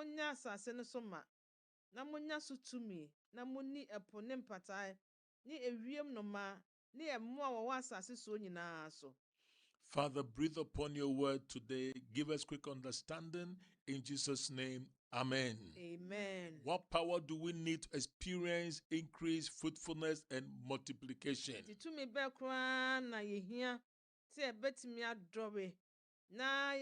monya asase no so ma na monya so tumi na moni epo ne mpatai ni ewiem no ma ni emo a wo asase so nyina so. Father, breathe upon your word today. Give us quick understanding. In Jesus' name, amen. Amen. What power do we need to experience increased fruitfulness and multiplication? Titumi be kwa na yehia se betimi adore na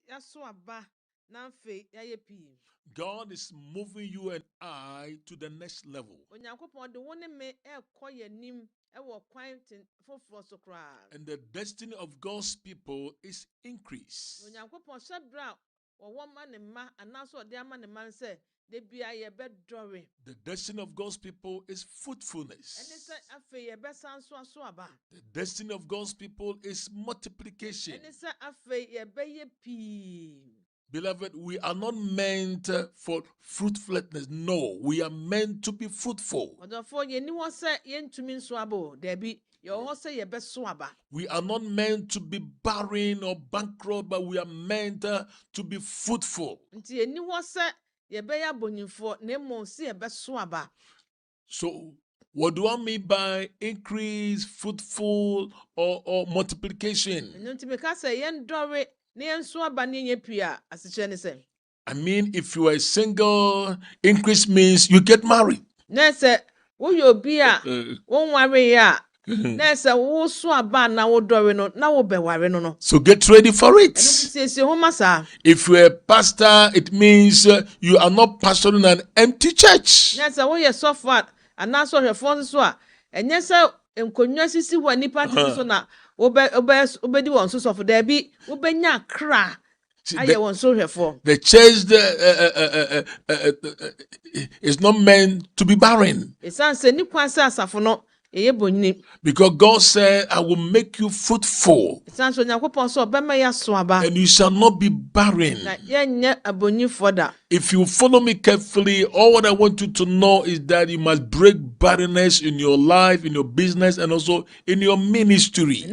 yaso aba na mfe yaye pi. God is moving you and I to the next level. Onyankopon de woni me ekoye nim ewo kwan foforo so kra. And the destiny of God's people is increase. Onyankopon shebra wo ma ne ma anaso de ama ne man se de bia ye be dore. The destiny of God's people is fruitfulness. Ene se afe ye be sanso aso aba. The destiny of God's people is multiplication. Ene se afe ye be ye pi. Beloved, we are not meant for fruitfulness. No, we are meant to be fruitful. We are not meant to be barren or bankrupt, but we are meant to be fruitful. So, what do I mean by increase, fruitful, or multiplication? I mean, if you are single, increase means you get married. So get ready for it. If you're a pastor, it means you are not pastoring an empty church. The church is not meant to be barren. Because God said, I will make you fruitful, and you shall not be barren. If you follow me carefully, all what I want you to know is that you must break barrenness in your life, in your business, and also in your ministry.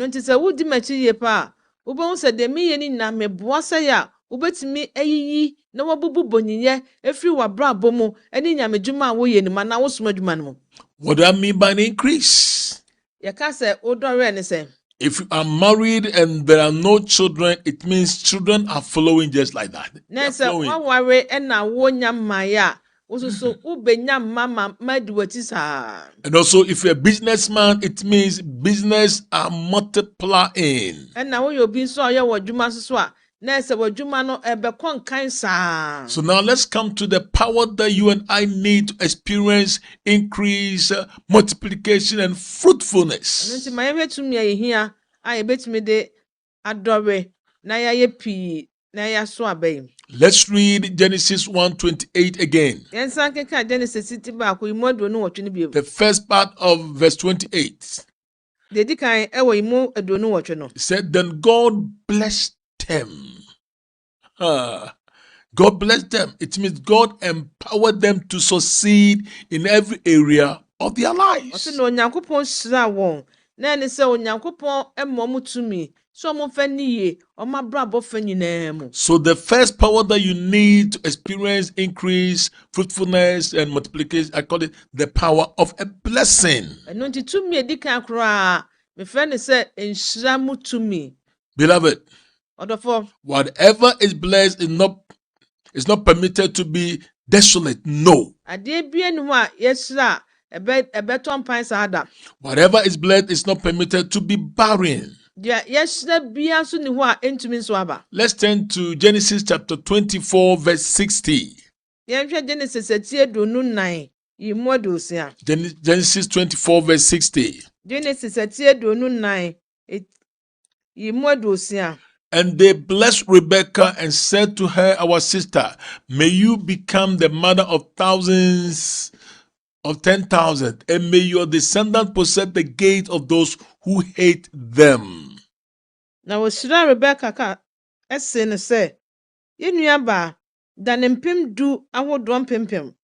What do I mean by an increase? If you are married and there are no children, it means children are flowing just like that. And also, if you're a businessman, it means business are multiplying. So now let's come to the power that you and I need to experience increase, multiplication, and fruitfulness. Let's read Genesis 1:28 again. The first part of verse 28. It said, then God blessed them. God blessed them. It means God empowered them to succeed in every area of their lives. So the first power that you need to experience increase, fruitfulness, and multiplication, I call it the power of a blessing. Beloved, whatever is blessed is not permitted to be desolate. No. Whatever is blessed is not permitted to be barren. Let's turn to Genesis chapter 24, verse 60. Genesis 24, verse 60. And they blessed Rebekah and said to her, our sister, may you become the mother of thousands of 10,000, and may your descendants possess the gate of those who hate them. Now, Rebekah say, "Inuaba, danempim du ahodron pimpim."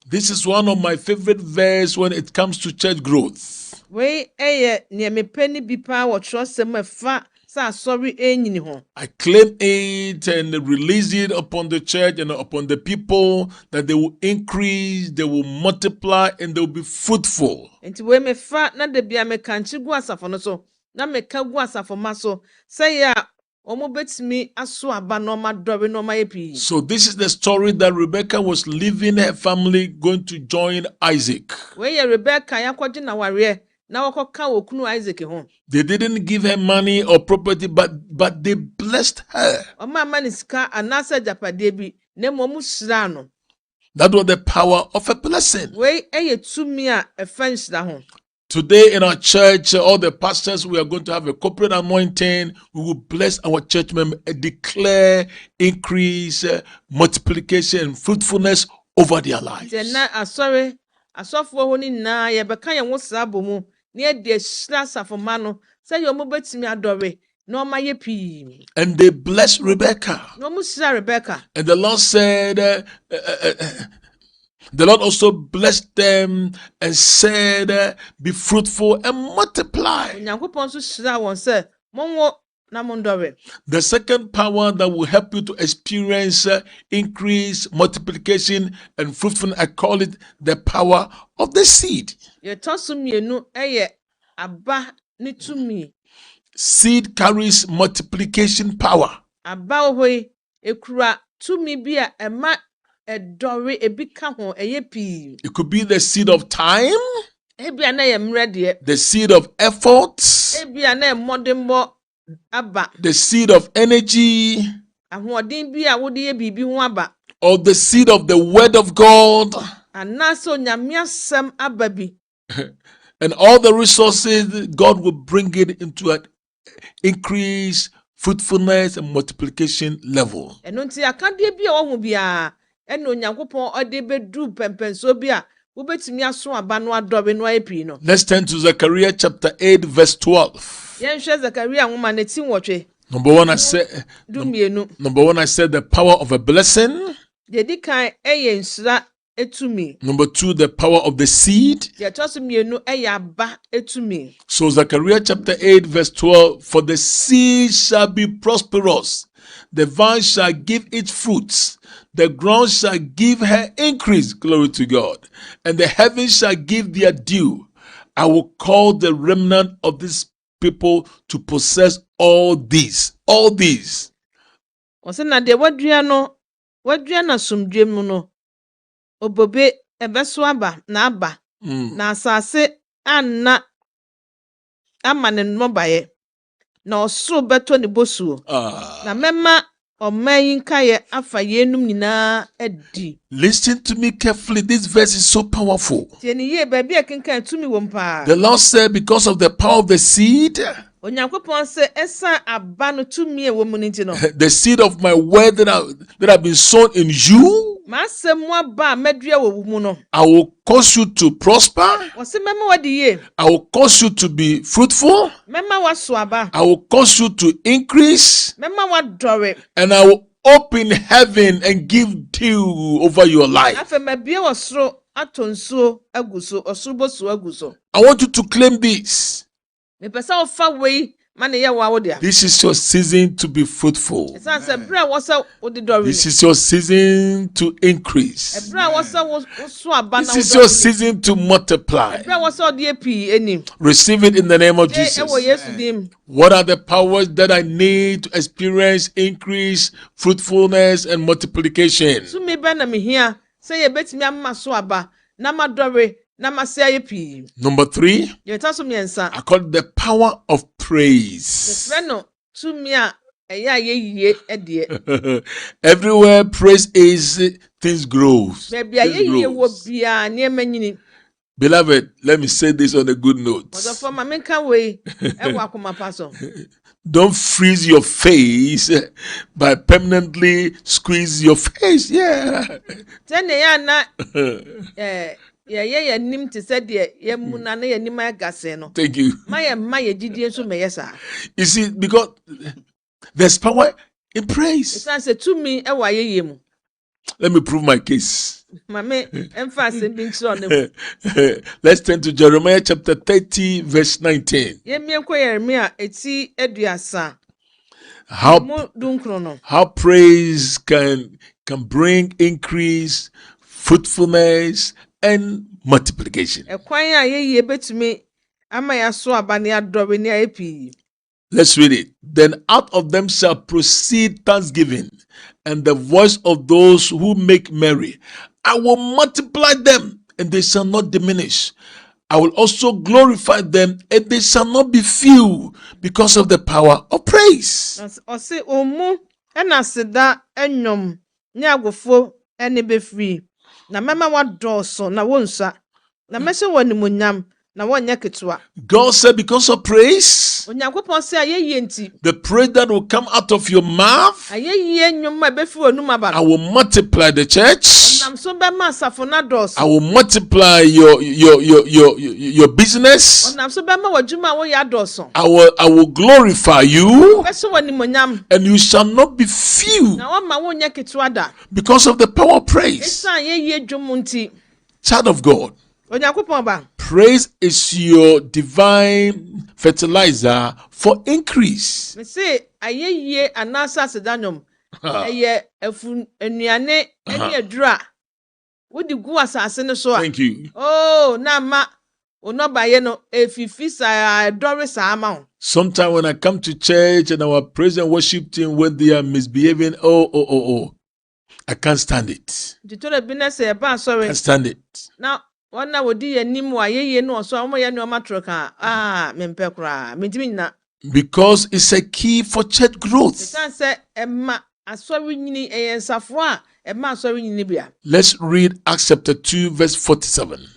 This is one of my favorite verses when it comes to church growth. sa sorry enyini ho. I claim it and release it upon the church and upon the people that they will increase, they will multiply, and they will be fruitful. Enti we me fa na de bia me kanchi gu asafo no so na me ka gu asafo ma so say ya omo betimi aso aba no ma dore no ma yepi. So this is the story that Rebecca was leaving her family going to join Isaac. We ye Rebecca yakwaje na ware na wakoka okunu Isaac ho. They didn't give her money or property, but they blessed her. Oma mani sika anasa japade bi na momu sira no. That was the power of a blessing. We eye tumi a efenshira ho. Today in our church, all the pastors, we are going to have a corporate anointing. We will bless our church members and declare increase, multiplication, and fruitfulness over their lives. Na asore asofo ho ni na ye beka ye wo srabo mu na ye de shira safoma no say yo mo betimi adore na o ma ye pi. And they blessed Rebecca. No mo shira Rebecca. And the Lord said, the Lord also blessed them and said, be fruitful and multiply. Onyankopon so shira won say monwo na mondore. The second power that will help you to experience increase, multiplication, and fruitfulness, I call it the power of the seed. Ye tosu mienu eye aba ni tumi. Seed carries multiplication power. Aba ohoi ekura tumi bi a ema edore ebika ho eye pi. It could be the seed of time, Ebia na ye mre de. the seed of effort, Ebia na modembo aba. the seed of energy, Ahoɔden bi a wode ye bibi ho aba. or the seed of the word of God. Anaso nyame asɛm aba bi. And all the resources, God will bring it into an increase, fruitfulness, and multiplication level. Ɛno nti akade bi a wɔho bia ɛna Onyankopɔn ɔde bedu pɛmpɛnso bi a wobetumi aso aba no adɔbe no ayepi no. Let's turn to Zechariah chapter 8, verse 12. Yɛnhwɛ Zakaria nwoma ne ti nwɔtwe. Number one, I said the power of a blessing. Dedi kan ɛyɛ nsira etumi. Number two, the power of the seed. Yɛtɔ so mienu ɛyɛ aba etumi. So Zechariah chapter 8, verse 12, for the seed shall be prosperous, the vine shall give its fruits, the ground shall give her increase, glory to God, and the heavens shall give their due. I will call the remnant of this people to possess all these. All these. Ɔsɛ na de wadua na sumdwe mu no obobe ebeso aba na aba na asase anna ama ne mmobaye na osoro beto ne bosuo na mema omayin kaye afa yenum nyina adi. Listen to me carefully. This verse is so powerful. Tieni ye baby akenkan tumi wom pa. The Lord said, because of the power of the seed, Onyankopon se esa aba no tumi e wo mu nti no. the seed of my word that have been sown in you, Masem aba medua wo mu no. I will cause you to prosper. Wose mema wadi ye. I will cause you to be fruitful. Mema waso aba. I will cause you to increase. Mema wadore. And I will open heaven and give dew over your life. Afa mabie wasoro atonsuo aguso osoro bosuo aguso. I want you to claim this. Me pesa ofa wei mane ye wa wodia. This is your season to be fruitful. Esa se bra wosa odidori. This is your season to increase. Bra wosa woso aba na. This is your season to multiply. Bra wosa odi epi enim. Receive it in the name of Jesus. What are the powers that I need to experience increase, fruitfulness, and multiplication? So me ba na me hia say ye betimi amma so aba na madore na mase ayepi. Number 3, Ye taso miensa. I call it the power of praise. Me freno tumi a eya ye edie. Everywhere praise is, things grows. Baby ye wo bia ne manyini. Beloved, let me say this on a good note. Don't freeze your face by permanently squeeze your face. Yeah. Thank you. You see, because there's power in praise. Let me prove my case. Let's turn to Jeremiah chapter 30, verse 19. how praise can bring increase, fruitfulness, and multiplication. Let's read it. Then out of them shall proceed thanksgiving and the voice of those who make merry. I will multiply them and they shall not diminish. I will also glorify them and they shall not be few because of the power of praise. God said because of praise, the praise that will come out of your mouth, I will multiply the church. I will multiply your business. I will glorify you, and you shall not be few because of the power of praise. Child of God, praise is your divine fertilizer for increase. Thank you. Sometimes when I come to church and our praise and worship team, when they are misbehaving, I can't stand it. I can't stand it. Now, because it's a key for church growth. Let's read Acts chapter 2 verse 47.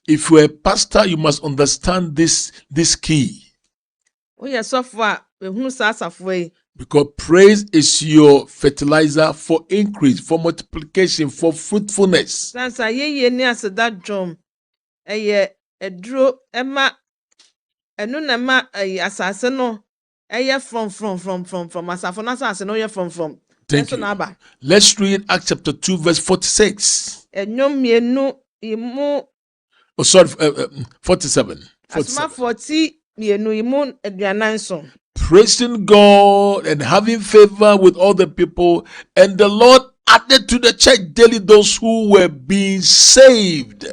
If you're a pastor, you must understand this key. Because praise is your fertilizer for increase, for multiplication, for fruitfulness. Thank you. Let's read Acts chapter 2 verse 46. 47. Praising God and having favor with all the people, and the Lord added to the church daily those who were being saved.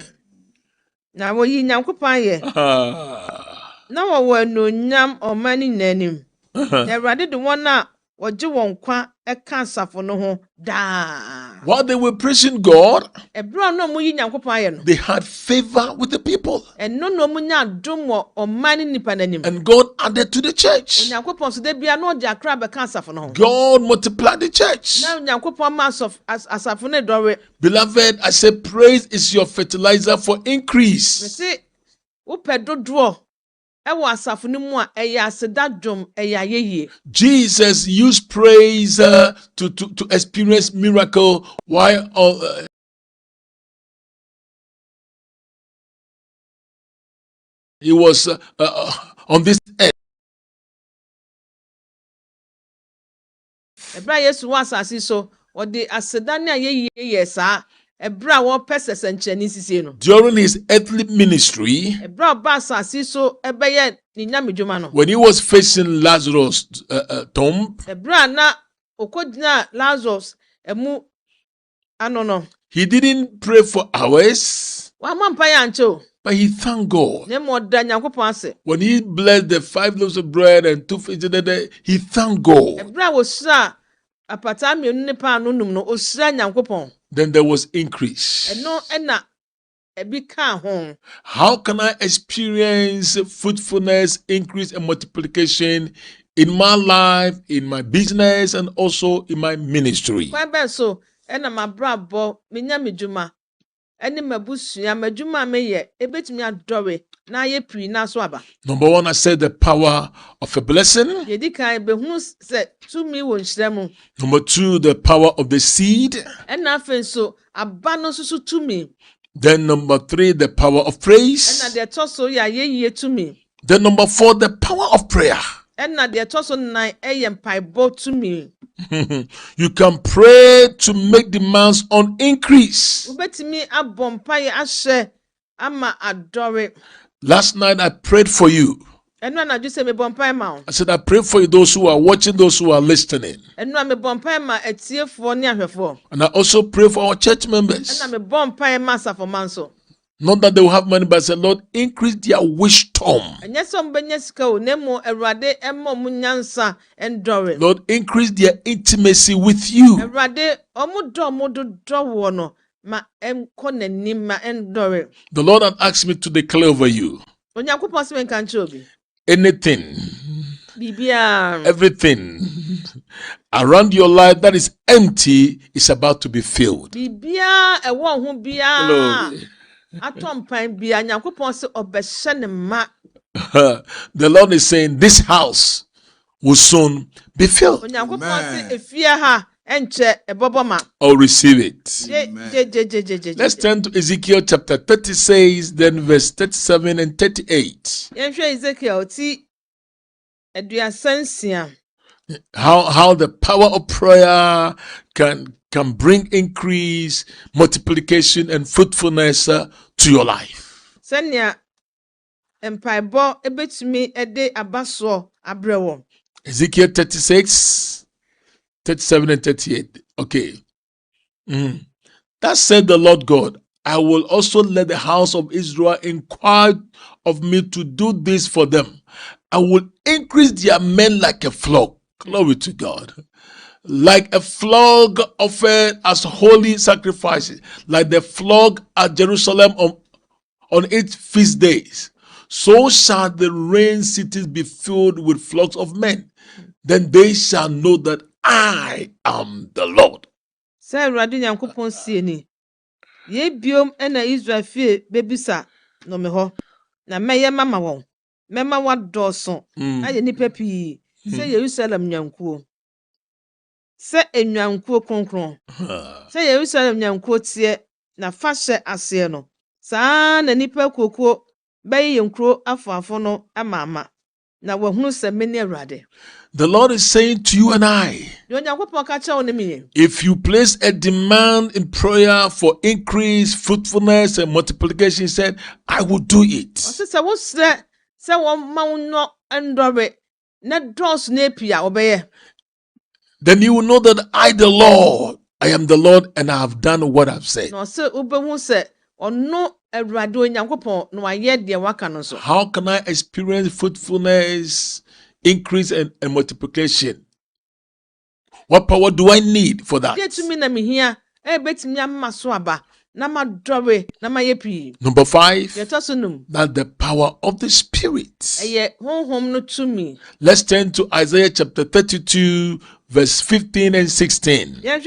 While they were praising God, they had favor with the people. And God added to the church. God multiplied the church. Beloved, I say praise is your fertilizer for increase. Jesus used praise to experience miracle while he was on this earth. During his earthly ministry, when he was facing Lazarus' tomb, he didn't pray for hours, but he thanked God. When he blessed the 5 loaves of bread and 2 fish, he thanked God. Then there was increase. How can I experience fruitfulness, increase, and multiplication in my life, in my business, and also in my ministry? Number 1, I said the power of a blessing. Number 2, the power of the seed. Then number 3, the power of praise. Then number 4, the power of prayer. You can pray to make demands on increase. Last night I prayed for you. I said I pray for you, those who are watching, those who are listening. And I also pray for our church members. Not that they will have money, but I said, Lord, increase their wisdom. Lord, increase their intimacy with you. The Lord had asked me to declare over you. Anything, everything around your life that is empty is about to be filled. Glory. The Lord is saying this house will soon be filled. Or receive it. Amen. Let's turn to Ezekiel chapter 36, then verse 37 and 38. How the power of prayer can bring increase, multiplication, and fruitfulness to your life. Ezekiel 36, 37 and 38. Okay. That said the Lord God, I will also let the house of Israel inquire of me to do this for them. I will increase their men like a flock. Glory to God. Like a flock offered as holy sacrifices, like the flock at Jerusalem on its feast days. So shall the ruined cities be filled with flocks of men. Then they shall know that I am the Lord. The Lord is saying to you and I, if you place a demand in prayer for increase, fruitfulness, and multiplication, he said, I will do it. Then you will know that I, the Lord, I am the Lord, and I have done what I've said. How can I experience fruitfulness, increase, and multiplication? What power do I need for that? Number 5, that's the power of the Spirit. Let's turn to Isaiah chapter 32, verse 15 and 16. I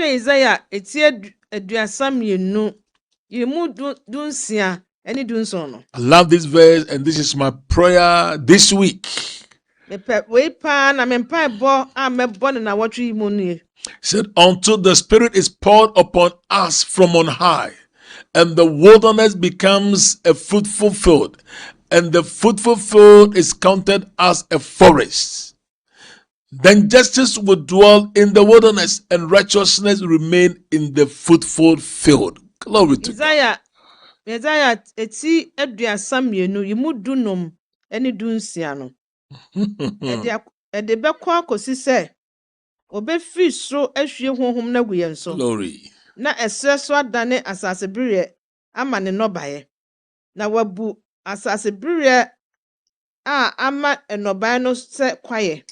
love this verse, and this is my prayer this week. Said, until the Spirit is poured upon us from on high, and the wilderness becomes a fruitful field, and the fruitful field is counted as a forest. Then justice will dwell in the wilderness, and righteousness remain in the fruitful field. Glory to God. Glory. Na esreso adane asasebere ama ne nobaye. Na wabu asasebere a ama enobaye no se kwaye.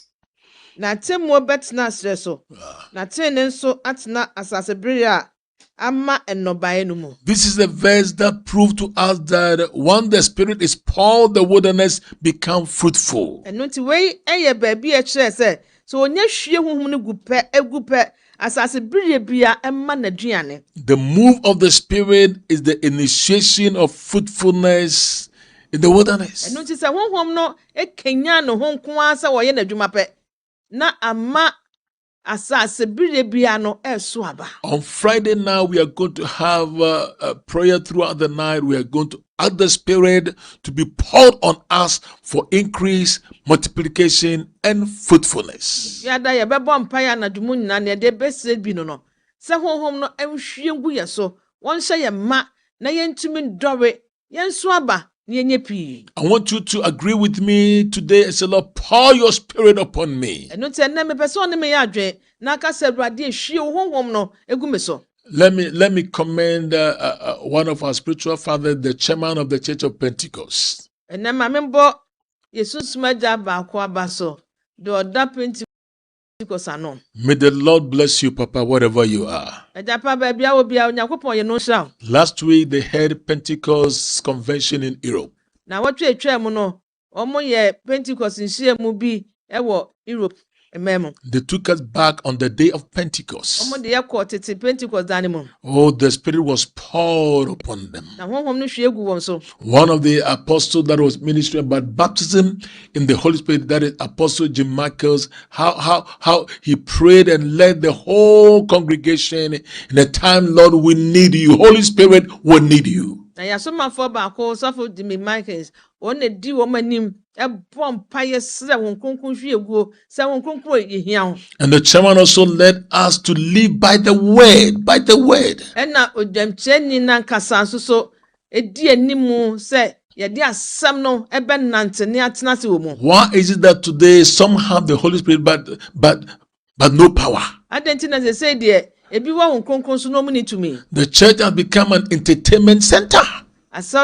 Na temu betna asreso. Na tene nso atna asasebere a ama enobaye no mu. This is the verse that proves to us that when the Spirit is poured, the wilderness become fruitful. Eno nti we eye baabi e kire se so onye hwie honhom no gupe the move of the Spirit is the initiation of fruitfulness in the wilderness. On Friday now, we are going to have a prayer throughout the night. We are going to ask the Spirit to be poured on us for increase, multiplication, and fruitfulness. I want you to agree with me today and say, Lord, pour your spirit upon me. Let me commend one of our spiritual fathers, the chairman of the Church of Pentecost. May the Lord bless you, Papa, wherever you are. Last week, they had Pentecost convention in Europe. They took us back on the day of Pentecost. Oh, the Spirit was poured upon them. One of the apostles that was ministering about baptism in the Holy Spirit, that is Apostle Jim Michaels, how he prayed and led the whole congregation in a time, Lord, we need you. Holy Spirit will need you. And the chairman also led us to live by the word, by the word. Why is it that today some have the Holy Spirit but no power? The church has become an entertainment center. That's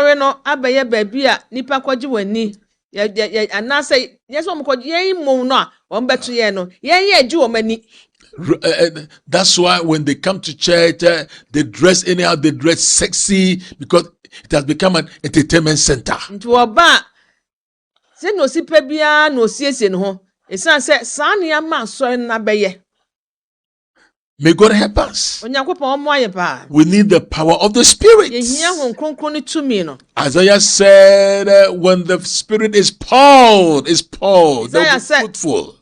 why when they come to church, they dress anyhow, they dress sexy, because it has become an entertainment center. May God help us. We need the power of the Spirit. Isaiah said, when the Spirit is poured, they'll be fruitful.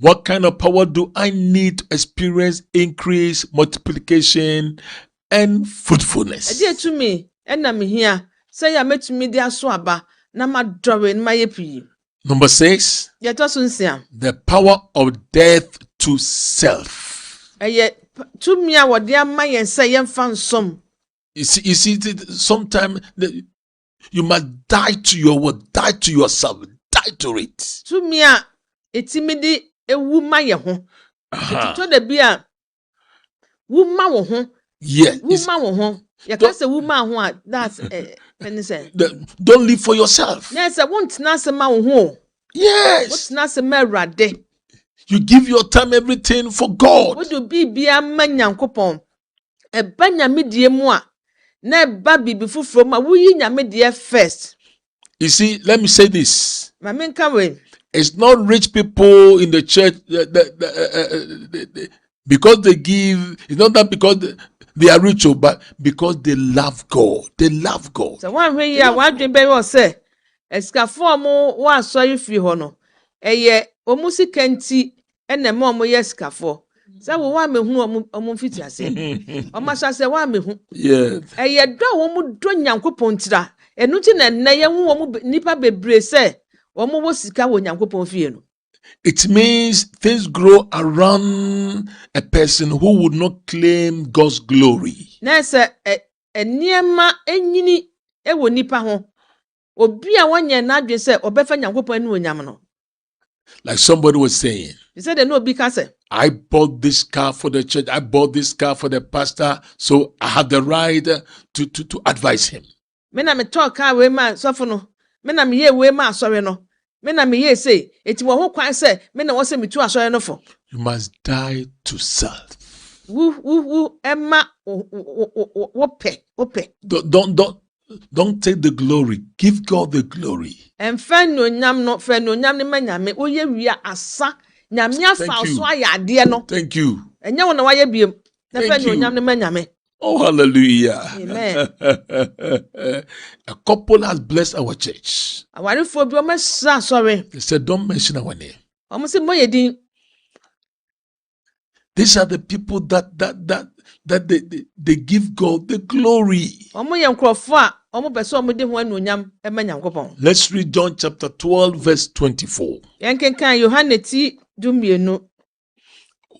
What kind of power do I need to experience increase, multiplication, and fruitfulness? Number 6, the power of death to self. You see, sometimes you must die to your word, die to yourself, die to it. Yes. Don't live for yourself. Yes. You give your time, everything for God. You see, let me say this. It's not rich people in the church because they give. It's not that because they are rich, but because they love God. They love God. So one way, one dream baby say, "Escafo wa sorry free hono. Omusi kenti ene mo escafo. Say we wa mehu omu fiti ase. Omasa say wa mehu. Yes. Do omu do Nyankopon tira. Enu ti na ye hu omu nipa bebre say omu wo sika wo Nyankopon fie no." It means things grow around a person who would not claim God's glory. Like somebody was saying, I bought this car for the church, I bought this car for the pastor, so I have the right to advise him. You must die to self. Don't take the glory. Give God the glory. Thank you. Thank you. Oh, hallelujah. Amen. A couple has blessed our church. They said, don't mention our name. These are the people that they give God the glory. Let's read John chapter 12, verse 24.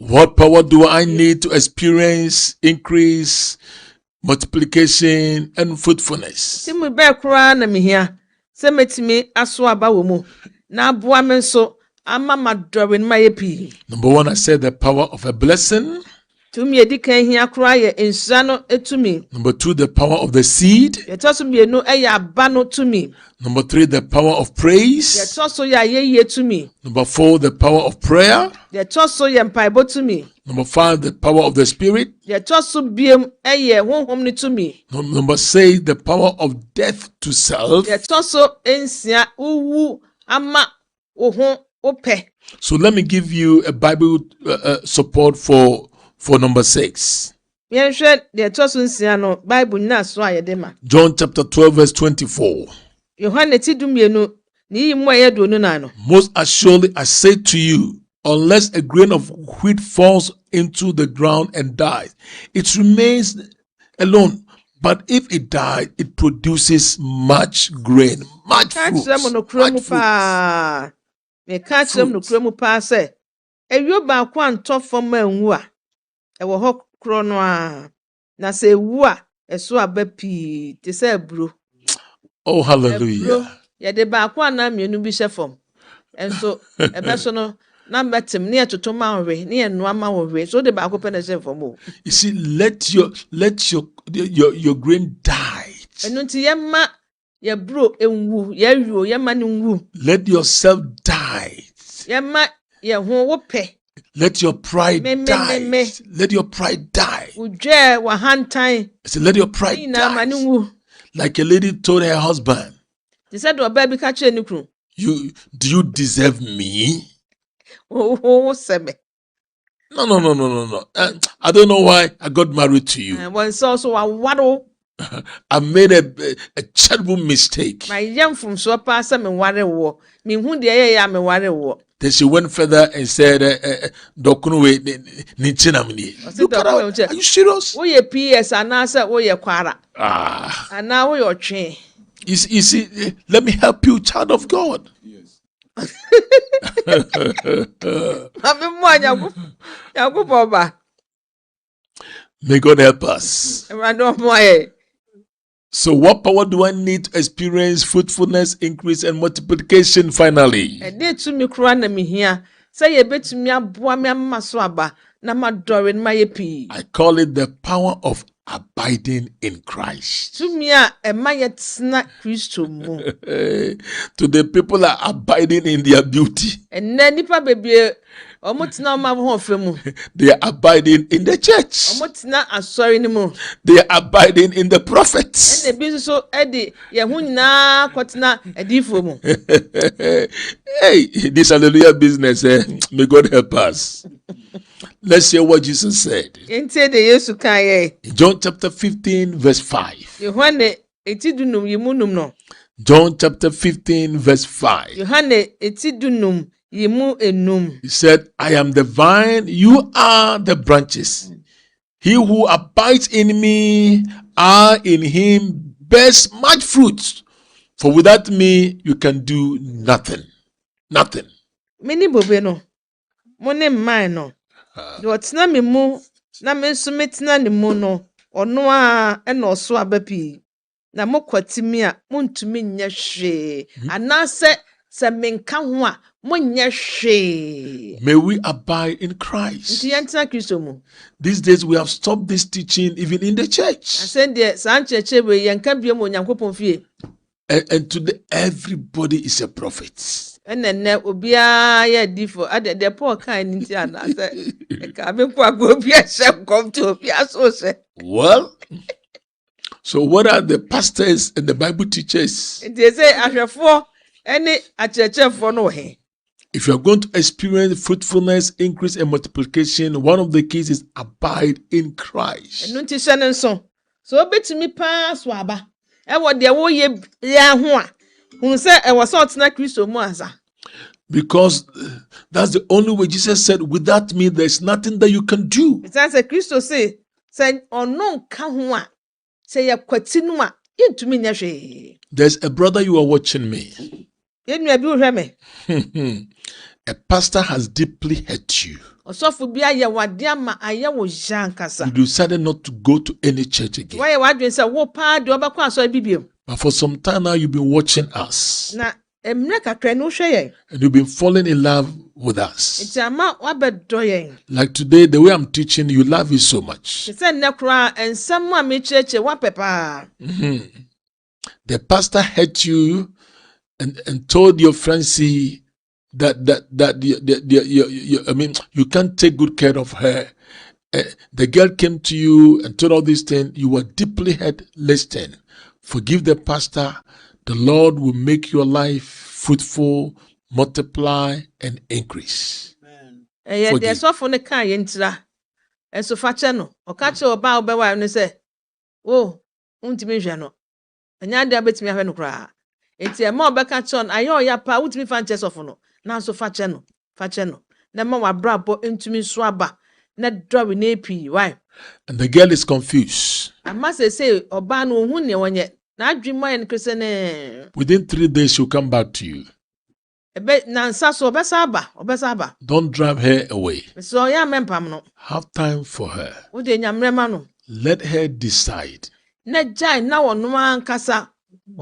What power do I need to experience increase, multiplication, and fruitfulness? Timu be kura na mihia. Se metimi aso aba wo mu. Na aboa me nso ama madore ma yepi. Number one, I said the power of a blessing. Tumi edikan hia kura ye ensua no etumi. Number two, the power of the seed. Yetoso mienu eya aba no tumi. Number three, the power of praise. Yetoso ya ye tumi. Number four, the power of prayer. Yetoso ye mpaibo tumi. Number five, the power of the spirit. Yetoso biem eye honhom ni tumi. Number six, the power of death to self. Yetoso ensia uwu ama ohon ope. So let me give you a Bible support for number 6. John chapter 12 verse 24. Most assuredly I say to you, unless a grain of wheat falls into the ground and dies, it remains alone. But if it dies, it produces much grain, much fruit. Ewo ho kro no a na se ewu a eso aba pii te se aburo. Oh hallelujah. Ye de ba kwa na mienu bi hye enso ebe so no na metem ne etoto ma we ne enu ama we so de ba ko pe na hye fom o. You see, let your grain die. Enu ti ye ma ye bro enwu ye yuo ye ma ne nwu. Let yourself die. Ye ma ye ho wo pe. Let your pride die. Let your pride die. I said, let your pride die. Like a lady told her husband, do you deserve me? No. I don't know why I got married to you. I made a terrible mistake. Then she went further and said, are you serious? You see, let me help you, child of God. Yes. May God help us. So what power do I need to experience fruitfulness, increase, and multiplication finally? I call it the power of abiding in Christ. To the people that are abiding in their beauty. They are abiding in the church. They are abiding in the prophets. Hey, this hallelujah business, may God help us. Let's hear what Jesus said. In John chapter 15 verse 5. John chapter 15 verse 5. He said, I am the vine, you are the branches. He who abides in me, I in him, bears much fruit. For without me, you can do nothing. Nothing. Many bobeno. Mone mine. What's na me mu, na me sumetina ni mono, or noa and no swabapi. Na mo kwatimi a muntumi nya hwe. Anase se menka ho a may we abide in Christ. These days we have stopped this teaching even in the church. And today everybody is a prophet. Well, so what are the pastors and the Bible teachers? If you are going to experience fruitfulness, increase, and multiplication, one of the keys is abide in Christ. Because that's the only way. Jesus said, without me, there's nothing that you can do. There's a brother, you are watching me. A pastor has deeply hurt you. Osofo bi aye wade ama aye wo jankasa. You decided not to go to any church again. Why wadwen say wo pa de obekwa aso bibiem. But for some time now, you've been watching us. Na emre kakra no hwe yen. And you've been falling in love with us. Enti ama wabedo yen. Like today, the way I'm teaching, you love it so much. Say nekra ensam a me cheche wapepa. The pastor hurt you and told your friends that I mean, you can't take good care of her. The girl came to you and told all these things. You were deeply hurt. Listen, forgive the pastor. The Lord will make your life fruitful, multiply, and increase. Yeah, there's often a kind yentira. And so facheno, or catch your bow bewa and say, oh, untimijano. And yan there bet me have no cry. It's a more back at son. I ya pa ut me fan chess of no. Now so facheno. The mama brabo into me swabba. Not drawing napi. Why? And the girl is confused. I must say, or ban one one yet. Not dream my and christening. Within 3 days, she'll come back to you. A bet Nansa or besaba. Don't drive her away. So ya mempamno. Have time for her. Would you remember? Let her decide. Net jai now on one casa.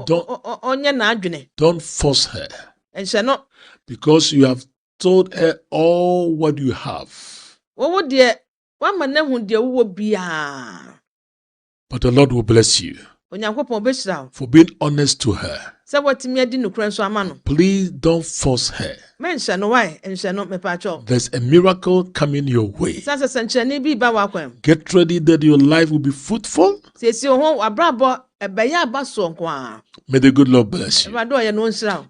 Don't force her. And shall not. Because you have told her all what you have. What would dear? One man who dear would be But the Lord will bless you for being honest to her. So what me didn't cry so man. Please don't force her. Men shall know why and shall not me patcho. There's a miracle coming your way. Sans a century be bawaquem. Get ready that your life will be fruitful. Says your home a brabo a baya basso qua. May the good Lord bless you.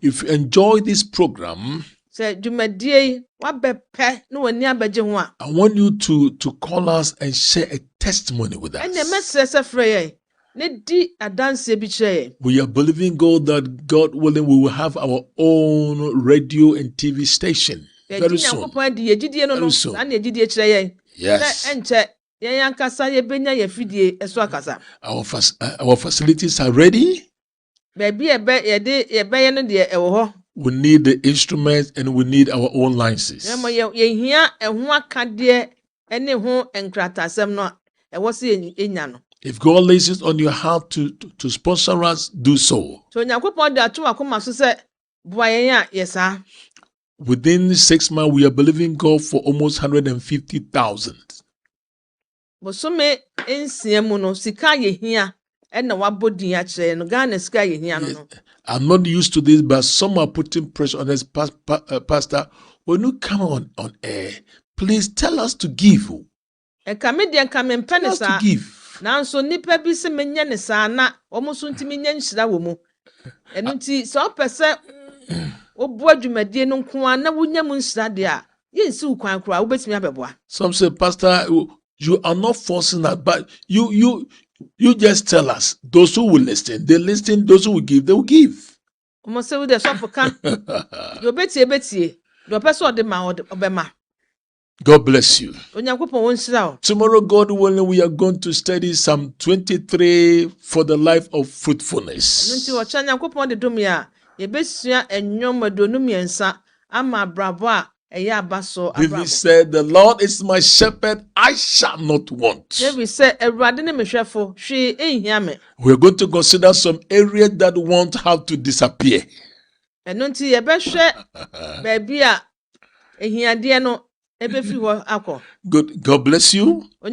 If you enjoy this program, said you my dear, what be pe no one near Bajua. I want you to call us and share a testimony with us. And the message of Frey. We are believing God that God willing we will have our own radio and TV station very soon. Very soon. Yes. Our facilities are ready. We need the instruments and we need our own licenses. If God lays it on your heart to sponsor us, do so. Within 6 months, we are believing God for almost 150,000. Yes. I'm not used to this, but some are putting pressure on us. Pastor, when you come on air, please tell us to give. Tell us to give. Now so nipa bi se menye ne saa na omuso ntimi nya nhira wo mu eno nti so pese obu adwumadie no nko an na wonya mu nhira de a yensi ukwan kro a wobetimi abeboa. Some say, Pastor, you are not forcing us, but you just tell us. Those who will listen, they listen. Those who will give, they will give. Omo se we de so kan you betie do pese ode ma obema. God bless you. Tomorrow, God willing, we are going to study Psalm 23 for the life of fruitfulness. David said, the Lord is my shepherd, I shall not want. We are going to consider some areas that won't have to disappear. Good. God bless you. I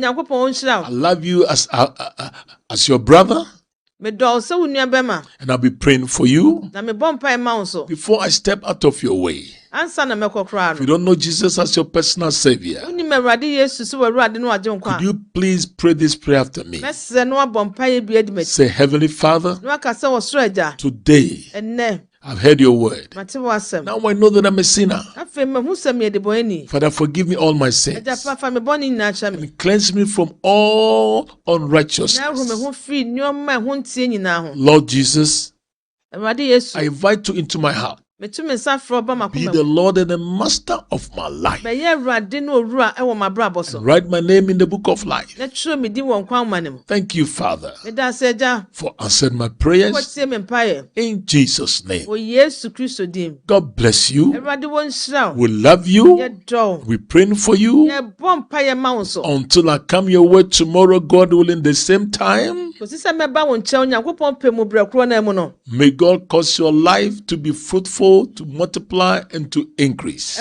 love you as your brother. And I'll be praying for you before I step out of your way. If you don't know Jesus as your personal savior, could you please pray this prayer after me? Say, Heavenly Father, today I've heard your word. Now I know that I'm a sinner. Father, forgive me all my sins. And cleanse me from all unrighteousness. Lord Jesus, I invite you into my heart. Be the Lord and the master of my life. And write my name in the book of life. Thank you, Father, for answering my prayers. In Jesus' name. God bless you. We love you. We're praying for you. Until I come your way tomorrow, God willing, the same time. May God cause your life to be fruitful, to multiply, and to increase.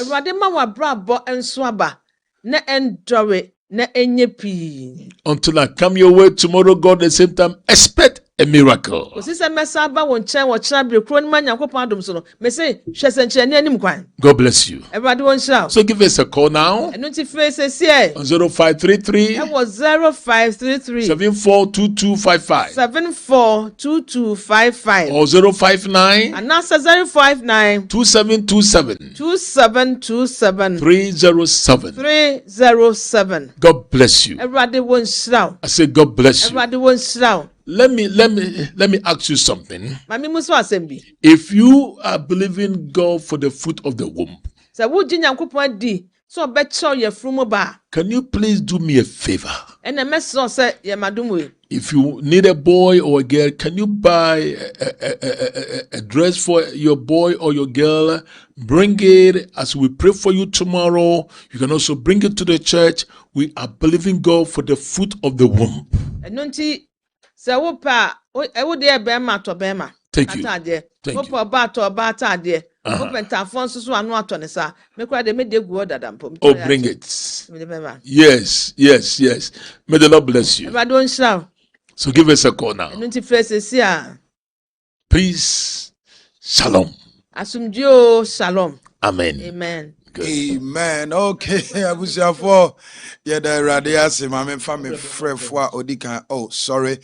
Until I come your way tomorrow, God, at the same time, expect a miracle. God bless you. So give us a call now. 0533 742255 or 059 2727 307. God bless you. I say God bless you. Let me ask you something. If you are believing God for the fruit of the womb, can you please do me a favor? If you need a boy or a girl, can you buy a dress for your boy or your girl? Bring it as we pray for you tomorrow. You can also bring it to the church. We are believing God for the fruit of the womb. Thank you. Thank you. Oh, bring it. Yes. May the Lord bless you. So give us a call now. Peace. Shalom. Amen. Good. Amen. Okay, Abusafo. Yeah, the radiasi, my family friend for Odika. Oh, sorry.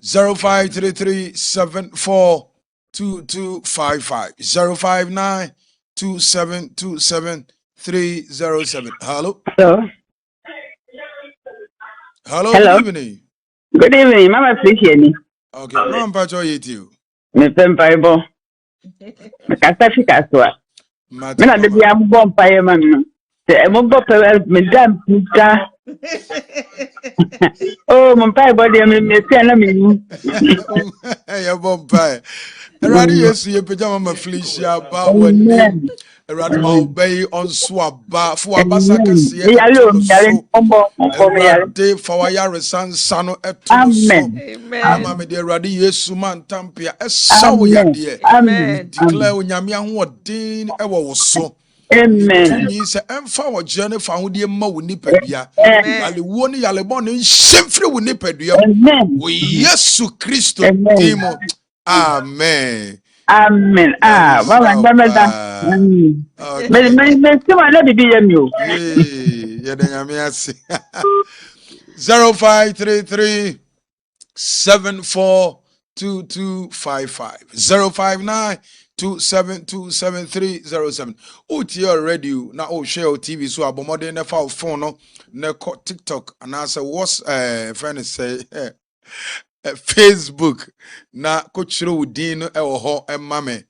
0533742255 0592727 Hello. Hello. Good evening. Good evening, Mama. Appreciate it. Okay, Mama Pacho you. Me Bible. Me kasa kaswa. Me na de bia mbom paye man no. Se mo bo pe me dam pika. Oh, mon paye body me se na me ni. Ya bom paye. Eradi Yesu ye pejama ma felicia ba wani. Eradi ma obey on swaba fu abasa kase e to so. Eradi fawaya resan sano e to so. Ama me de Eradi Yesu man tampia e sawo yade. Amen. Declare onyame ahoden e wo so. Amen. Ni se emfa wo jene fa ho de ma wo nipadua. Yale wo ni yale bon nhemfre wo nipadua. Wo Yesu Kristo timo. Amen. Amen. Mama, me see my baby you. Yeah, then I'm 0533 742255 059 2727 Uti your radio na o share TV so abomode na fa phone no na TikTok and answer what's friend say Facebook na kochiro udin no ewo ho emame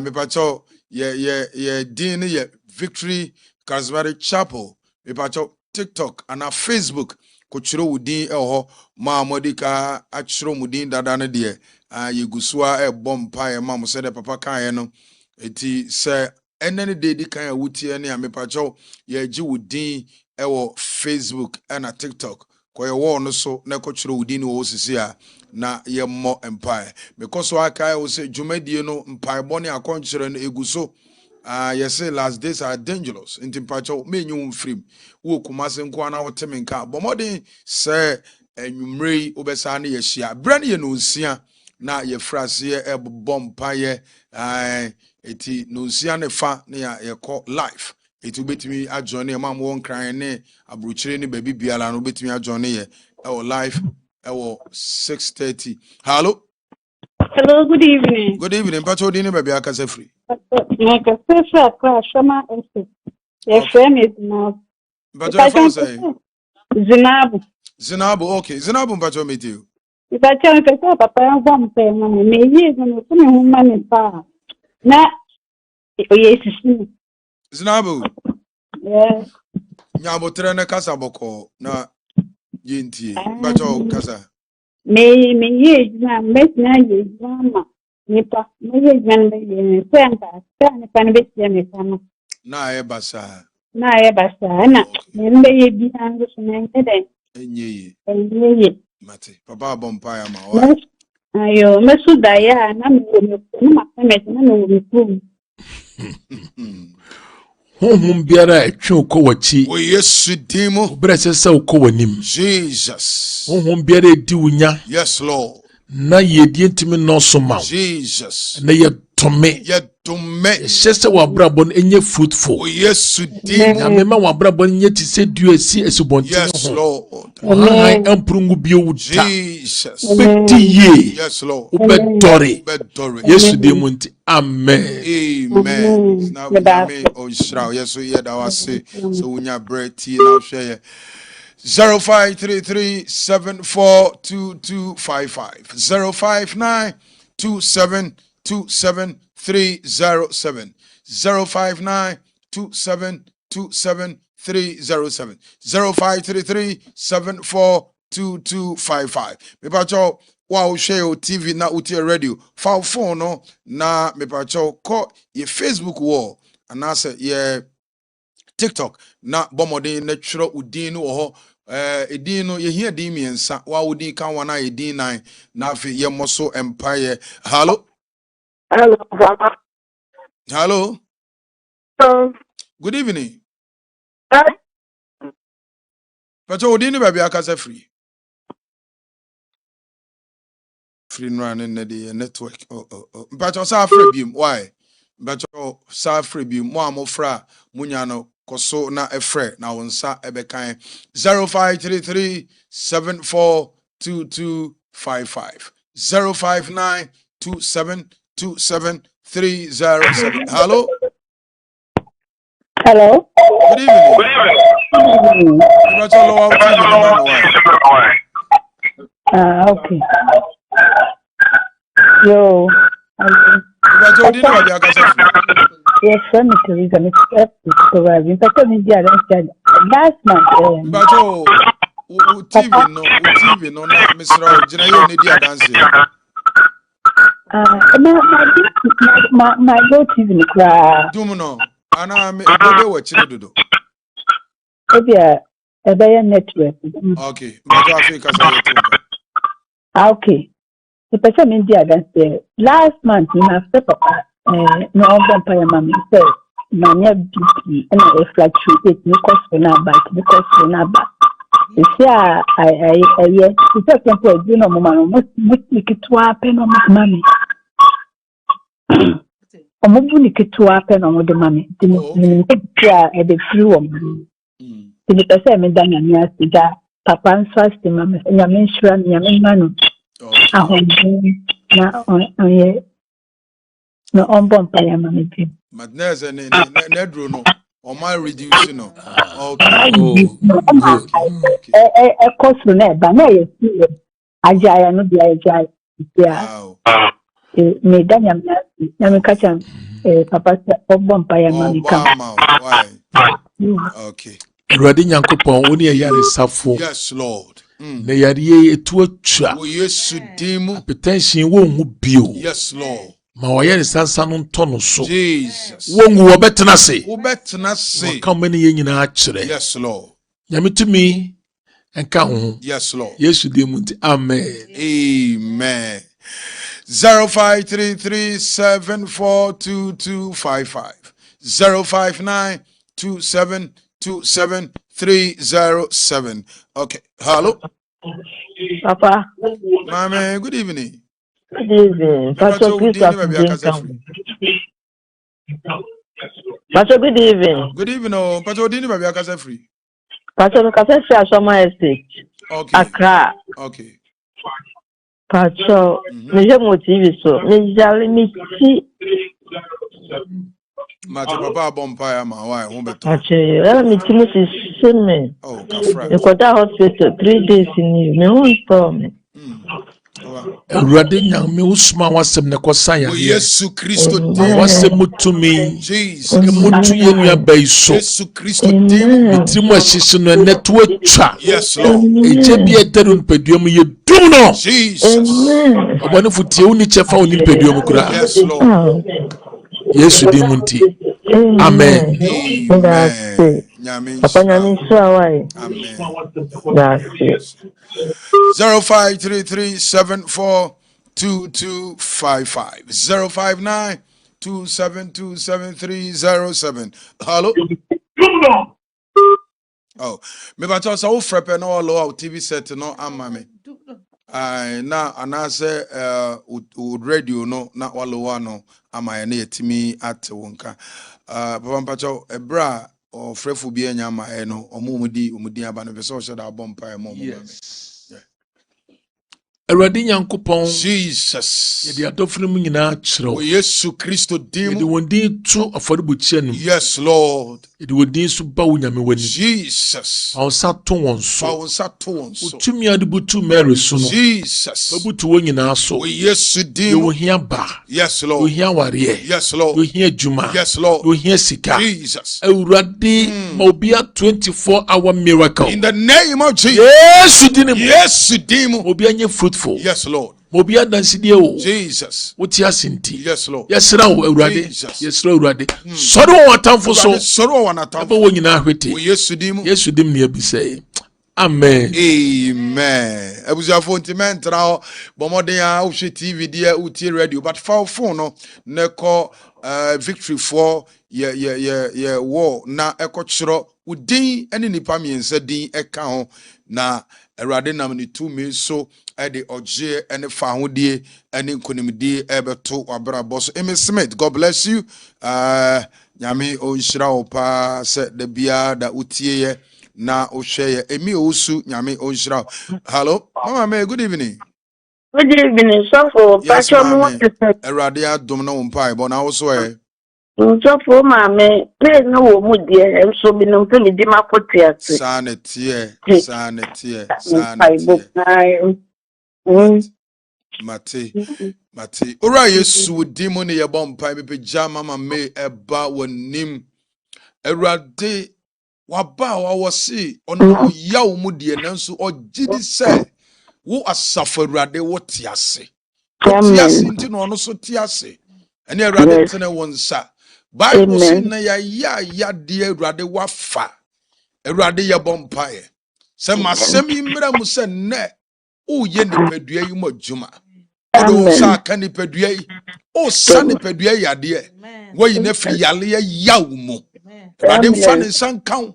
me pacho ye din ye Victory Charismatic Chapel me pacho TikTok and Facebook kochiro udin ewo ho ma modika achiro mudin dada ne de yegusua bompa e ma mo se de papa kan no eti se enene de di kan awutie ne me pacho ye gi udin ewo Facebook and TikTok koye wo no so na kochiro udin wo sisi a na ye mo empire because wa kai wo se dwumadie no empire bone akonchiro no eguso yes say last days are dangerous inti pacho menyu mfrim wo kumase nko ana wo temenka bomodin se enwumrei obesa na ye hia brand ye no nsia na ye frase e bompa ye eti no nsia ne fa na ye call life eti betimi adjone ma mo nkran ne abrochire ne baby biala no betimi adjone ye life 6:30. Hello, good evening. Good evening. Pacho dini baby akase free. Like a special class, Shama Osei. Your friend is now. Pacho your friend say? Zinabu, okay. Zinabu Pacho meet you. If I tell you papa I'm going to pay money, me years and you money pa. Na Oh, yes. Zinabu. Yeah. Nyabotre ne kasa boko na yinti. Bacho kasa. Me ye na mesna ye mama. Nipa me ye man be ye senta. Tani pan be ye me kama. Na e basa. Na ye basa na. Me be ye bi angu sunan tede. Enye. Enye. Mate. Papa bompaya ma wa. Yes. Ayo, mesu daya na me na mapemet na me wo Honhom biara etwe ukowachi. O Yesu dimo. Obrese se ukowanim. Jesus. Honhom biara edi unya. Yes, Lord. Na yedi ntimi no so ma. Jesus. Na ye tome. Ye tome. Shese wa brabon enye fruitful. O Yesu dimo. Ya mema wa brabon enye ti se due si esubonti no. Yes, Lord. Hai emprungu bi owuta. Jesus. Beti ye. Yes, Lord. Ubedore. Bedore. Yesu de munti. Amen. Amen. Now we name o Israel. Yes, we hear that was say. So we nya bread tea now share 0533742255 05927272307 05927272307 0533742255 mepacho wow share TV na uti radio file phone no na mepacho call ye Facebook wall and I say yeah TikTok na bomodin na twero udin no ho edin no ye hia din miensa wa udin kan wana edin nan na afi ye moso empire. Hello Papa. Hello Good evening. But udin no baby akasa free no running the network. But sa free bim why but sa free bim mo amofra munya no koso na efre na wonsa ebekan 0533742255 05927272307. Hello. Hello. Good evening. But low TV no man Okay. Yo. But you didn't have your casa. Yes, I'm Teresa. I'm last month. But TV no na Mr. Jina you need your dance. My go TV ni kra. Dumuno. Ana me bebe watch do. Maybe a better network. Okay. But you have casa yetunga. Okay. The person in there dance. Last month we have papa. No vampire mommy said, "Mania BP and I fluctuate because for now back because for now back." You see, I yes, it's a temple. You know, mama, must make it to happen on my mommy. Omubuni kitu happen on the mommy. The free woman. The person made them and yes, papa and fast the mammy, and your menstrual, your man. I want now no on vampire mommy. Madness and Nedro no. Or my reducing no. Okay. A course for that, but now you see Ajay, no, the Ajay. Yeah. Me, Daniel, Yami Kachan, Papa, vampire mommy come. Why? Okay. Ready Yankopon, only a yari safo. Yes, Lord. Ne yari etu atwa. O Yesu dimo. Hypertension won't bio. Yes, Lord. Ma wayari sansa no tono so. Jesus. Wongu wabetena se. Wabetena se. Waka many yen na achre. Yes, Lord. Yami to me and ka yes, Lord. Yesu de munti. Amen. Amen. 0533742255 05927272307. Okay. Hello. Papa. Mama, good evening. Good evening. Pastor, good evening. Good evening. Oh, Pastor, didn't you have a free? Pastor, look at the Sompa estate. Okay. Accra. Okay. Pastor, me TV so. Me jali me see. Mate papa bompire ma why won beto. Ache, me see me. Oh, kafra. You got that hospital 3 days in you. Me won't tell me. Awurade nyame usma wasem ne kosa ya. Yesu Kristo Wasem tumi. Jesus. Emutu yenua baiso. Yesu Kristo dim. Mitimu asisi no neto atwa. Yes, Lord. Eje bi eteru npeduam ye dum no. Jesus. Obane futie uni chefa uni npeduam kura. Yes, Lord. Yesu dim nti. Amen. Amen. Amen. 0533742255 05927277307. Hello. Oh, me ba cho so frepe no all TV set no amame. I na anase radio no na walowa no amaye na yetimi ate wonka. Papa mpacho ebra o frefu bi anya amaye no omudi aba no pese o shoda abompa e mo. Awurade Nyankopɔn Jesus. Yedi adofrem nyina kyerɛw. Yesu Kristo dim. Yedi wondin tu afɔrebɔkyia no. Yes, Lord. Yedi wondin so ba wo nyame wani. Jesus. Awsa to won so. Utumi ade butu Mary so no. Jesus. Babutu wo nyina so. Yesu dim. Wo hia ba. Yes, Lord. Wo hia ware. Yes, Lord. Wo hia dwuma. Yes, Lord. Wo hia sika. Jesus. Awurade ma obia 24-hour miracle. In the name of Jesus. Yesu dim. Yesu dim. Obia nye fruitful. Yes, Lord. Mobia dansidie o. Jesus. Woti asinti. Yes, Lord. Yesra o Awurade. Yesra Awurade. Sori wo watamfo so. Sori wo wanatamfo. Eba wo nyina hwete. Yesu dim. Yesu dim ne abisai. Amen. Amen. Ebuziafo ntimentra ho bomoden a wo hwe TV dia uti radio but phone no ne ko victory for ye war na ekokyero udin ene nipa miensa din eka ho na Awurade nam ne tumi so de oje ene fa hodie ene nkonimdie ebeto wabra boss Amy Smith. God bless you. Nyame onhyira wo pa se da bia da utie ye na ohwe emi osu nyame onhyira. Hello mama me, good evening. Good evening, so for Pacho what to say. Awurade adom na wo mpa bo na wo so So for mama, please no wo mu die em so bi no pe me di makoti ase. Sanete. Mate. Ora Yesu di mo ne ye bom pa me pe jama mama me eba wonim. Awurade waba wa wosi ono yawo mu die nanso ogidi se wo asafo Awurade wo tiase. Tiase nti no ono so tiase. Ene Awurade tene wonsa. Bible say na ya de Awurade wafa. Awurade ye bompae. Se masem imra mu se ne o ye nipadua yi mo djuma. Odo sa ka nipadua yi. O sa nipadua yade. Wo yi na firi yale yawo mu. Awurade mfa ne san kan.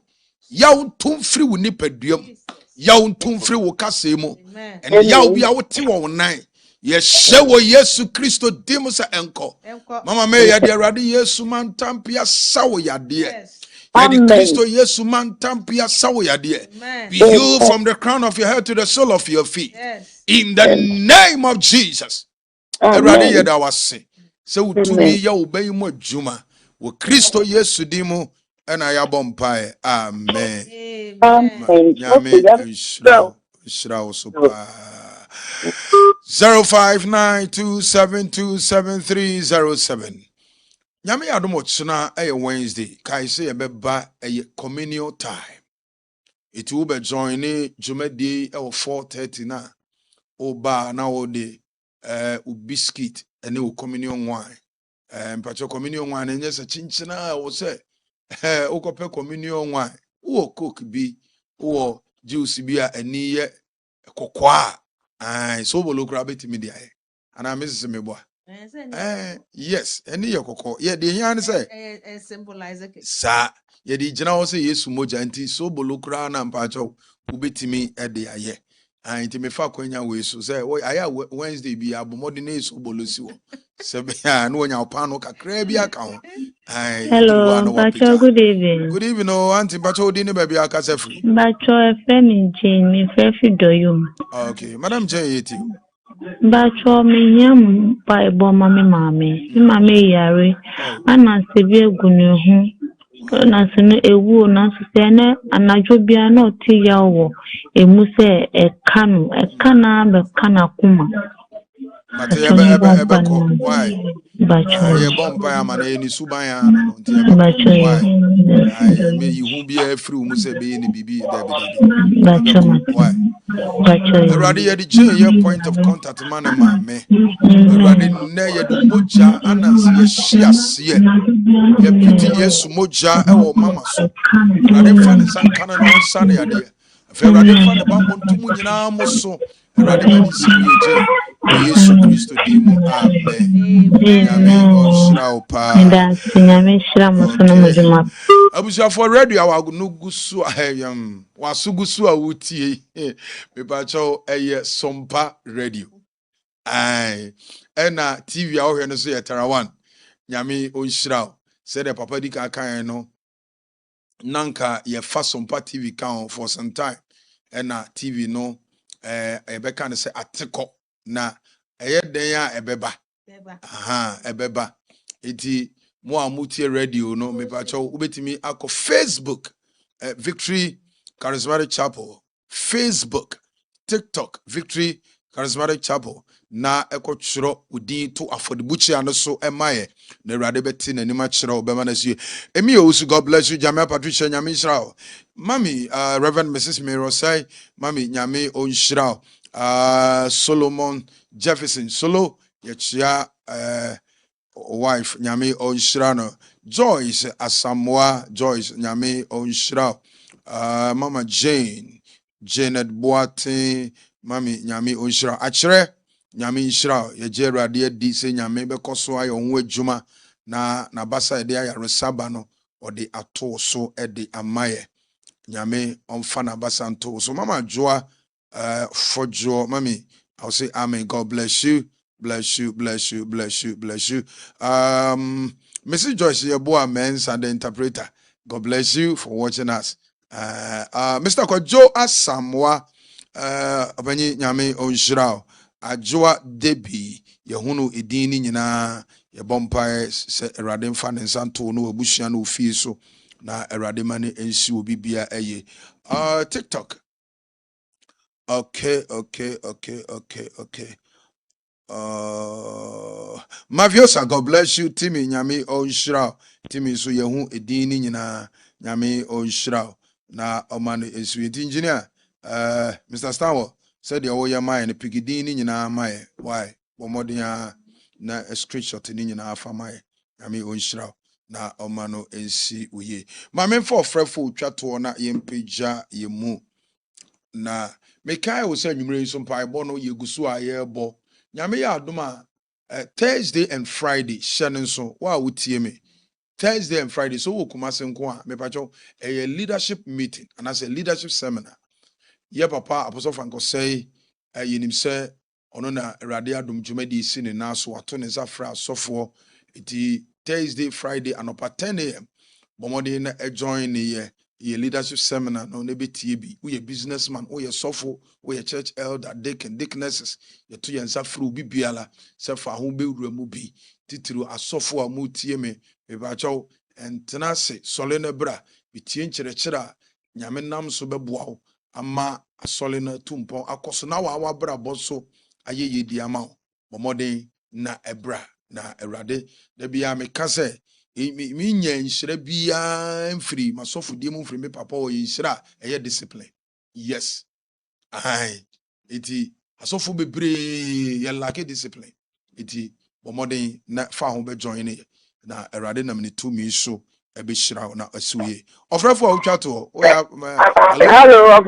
Yawo tumfiri wo nipadua mu. Yawo tumfiri wo kase mu. Ene yawo bia wo te wo nan. Yeshe wo Yesu Kristo dim se enko. Mama me yade Awurade Yesu man tampia sawo yade. Yade Kristo Yesu man tampia sawo yade. Be healed from the crown of your head to the sole of your feet. In the name of Jesus. Awurade yade awase. Se utumi ya obey mo adwuma. Wo Kristo Yesu dimu ena ya bompae. Amen. Nyame nshira osopa. 0592727307. Nyame adomo china Wednesday. Kai say ebeba communion time. It will be joining Jumedi 4:30 na. Oba na ode biscuit and communion wine. Mpacho communion wine enye se chinchina wo se okope communion wine. Wo coke bi, wo juice bi a ani ye kokwa. So bolo grabeti media. And I miss me boy. Yes, any yoko. Yeah, the yan say symbolize it. Sa, yeah, the general say yes, moja anti so bolo crown and pacho ubeti me at the aye. And to me fa kwenya we so say, oh, I Wednesday be abomodine so bolo si wo. Sebia no nya opano kakra bi account. Hello, Bacho, good evening. Good evening, no auntie Bacho dini baby akase free. Bacho FM Jane, me fefi doyum. Okay, Madam Jane yeti. Bacho me yam by bomma me mame. Me mame yare. Ana severe gunu hu. Na sunu ewu na susene anajobia no ti yawo. Emu se ekanu, ekana be kana kuma. but ebe why ye bompa ya mana ye ni suban ya no nti ebe why I me you be a free mu se be ni bibi da bi why Erade ye di je ye point of contact man ma me Erade ne ye du moja anas ye hyiase ye piti Yesu moja e wo mama so Erade mfa ne sankana no nsa ne yade Erade mfa ne bambo ntumu nyina mo so Erade mani si wo ye je wo Yesu Kristo di mu amen Nyame on shira opa Abusia for radio awa no gusu wasu gusu a wutie me ba cho eye Sompa radio ai ena TV a ohwe no so ye Tarawan Nyame on shira say the papa di ka kan no nanka ye fa Sompa TV kan for some time ena TV no ebe kan say ateko na eye den a ebeba aha ebeba eti mo amutie radio no me pacho ubetimi akọ Facebook Victory Charismatic Chapel Facebook TikTok Victory Charismatic Chapel na ekotchro udin to afọdịbuchi ano so emaye na Awurade beti na nima kyerɛ obema na sie emi osu God bless you Jamia Patricia Nyame Israel Mami Reverend Mrs. Mary Osei Mami Nyame Onshira Solomon Jefferson Solo yechia wife Nyame Onshira no Joyce Asamoah Joyce Nyame Onshira Mama Janet Boate Mami Nyame Onshira Achre Nyame Onshira ye je Awurade di se Nyame bekoso ayo ho adwuma na basa de aya resaba no ode ato so de amaye Nyame omfa na basa nto so Mama Joa Fojo Mami I'll say amen. God bless you. Bless you, bless you, bless you, bless you. Mrs. Joyce, your boy, men's and the interpreter. God bless you for watching us. Mr. Kojo Asamoah, Abani Nyame Onshirao, Ajoa Debi, Yahunu Edini Nina, Yabompire, Eradim Fan and Santo, no Bushian, no fee so, na Eradimani and she will be a TikTok. Okay. Maviosa, God bless you. Timmy, Nyame Onshirao. Timmy, so yehu edini nyina Nyame Onshirao. Na omani sweet engineer. Mr. Stanwell said the oya my and pigidini nyina my. Why? Bomodia na a screenshot ni nyina afa my. Nyame Onshirao. Na omano ensi uye. Ma memfo frefo twato na yempeja yemu. Na mekai wo say nwumre so mpa ebo no yegusu a yebo nyame ya adoma Thursday and Friday shane so wa wotie me Thursday and Friday so wo kuma senko a me pacho a leadership meeting and as a leadership seminar ye papa apostle Franco say yenim say ono na Awurade adom dwumadi si ne na so ato ne zafra asofo eti Thursday Friday anopa 10 a.m. bomode na join ne ye leadership seminar no nebetie bi we businessman we sofo we church elder deacon deaconesses ye to yensa fru bibiala se fa ho bewura mu bi titiri asofo a mu tie me ba chaw entenase sole na bra bitie nkyerɛkyerɛ a nyame nam so bɛboa wo ama asole na tumpon akoso na wa bra boso ayeye di ama wo bomode na ebra na Awurade da bia me ka se mi nya nhyira bia mfiri masofu die mu mfiri me papa o nhyira eye discipline yes iti asofu bebre ye like discipline iti bomoden na fa ho be join ne na Awurade nam ne tumi so e be hyira na asiwe ofrefo a otwa to o ya hello